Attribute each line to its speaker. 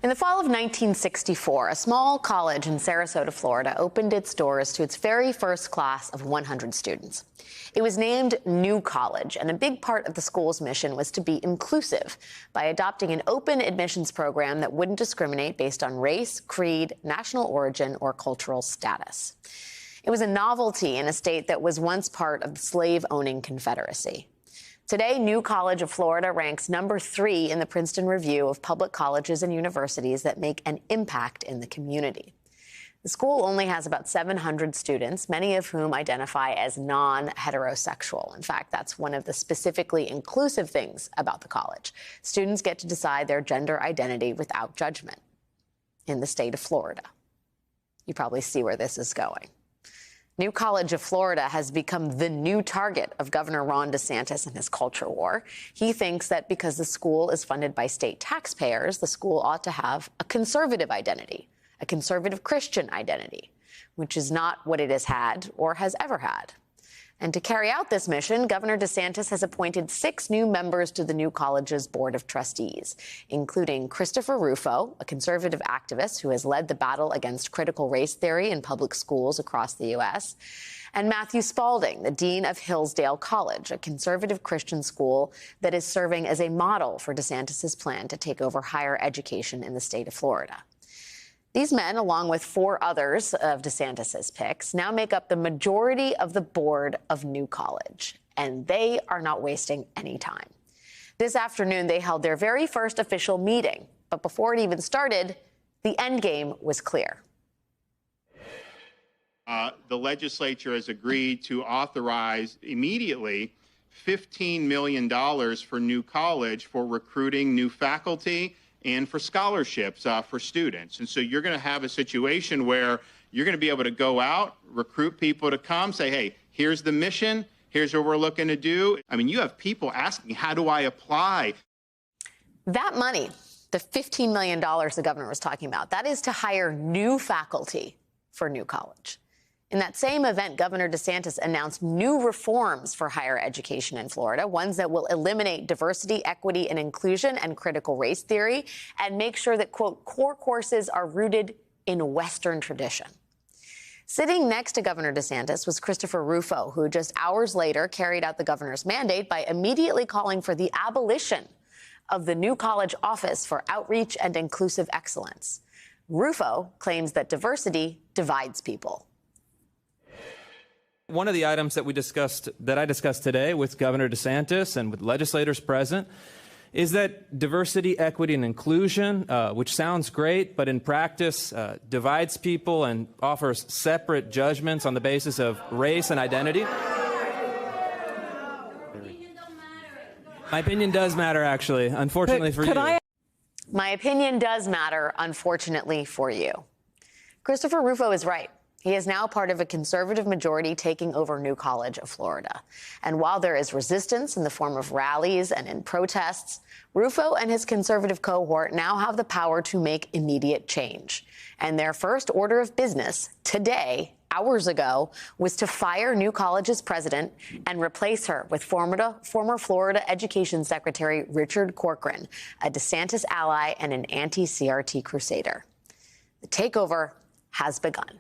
Speaker 1: In the fall of 1964, a small college in Sarasota, Florida, opened its doors to its very first class of 100 students. It was named New College, and a big part of the school's mission was to be inclusive by adopting an open admissions program that wouldn't discriminate based on race, creed, national origin, or cultural status. It was a novelty in a state that was once part of the slave-owning Confederacy. Today, New College of Florida ranks number 3 in the Princeton Review of public colleges and universities that make an impact in the community. The school only has about 700 students, many of whom identify as non-heterosexual. In fact, that's one of the specifically inclusive things about the college. Students get to decide their gender identity without judgment in the state of Florida. You probably see where this is going. New College of Florida has become the new target of Governor Ron DeSantis and his culture war. He thinks that because the school is funded by state taxpayers, the school ought to have a conservative identity, a conservative Christian identity, which is not what it has had or has ever had. And to carry out this mission, Governor DeSantis has appointed 6 new members to the New College's Board of Trustees, including Christopher Rufo, a conservative activist who has led the battle against critical race theory in public schools across the U.S., and Matthew Spalding, the dean of Hillsdale College, a conservative Christian school that is serving as a model for DeSantis's plan to take over higher education in the state of Florida. These men, along with 4 others of DeSantis's picks, now make up the majority of the board of New College, and they are not wasting any time. This afternoon, they held their very first official meeting, but before it even started, the endgame was clear.
Speaker 2: The legislature has agreed to authorize immediately $15 million for New College for recruiting new faculty and for scholarships for students. And so you're going to have a situation where you're going to be able to go out, recruit people to come, say, hey, here's the mission, here's what we're looking to do. I mean, you have people asking, how do I apply?
Speaker 1: That money, the $15 million the governor was talking about, that is to hire new faculty for New College. In that same event, Governor DeSantis announced new reforms for higher education in Florida, ones that will eliminate diversity, equity, and inclusion and critical race theory, and make sure that, quote, core courses are rooted in Western tradition. Sitting next to Governor DeSantis was Christopher Rufo, who just hours later carried out the governor's mandate by immediately calling for the abolition of the New College Office for Outreach and Inclusive Excellence. Rufo claims that diversity divides people.
Speaker 3: One of the items that I discussed today with Governor DeSantis and with legislators present is that diversity, equity, and inclusion, which sounds great, but in practice divides people and offers separate judgments on the basis of race and identity. My opinion does matter, actually, unfortunately for you.
Speaker 1: My opinion does matter, unfortunately for you. Christopher Rufo is right. He is now part of a conservative majority taking over New College of Florida. And while there is resistance in the form of rallies and in protests, Rufo and his conservative cohort now have the power to make immediate change. And their first order of business today, hours ago, was to fire New College's president and replace her with former Florida Education Secretary Richard Corcoran, a DeSantis ally and an anti-CRT crusader. The takeover has begun.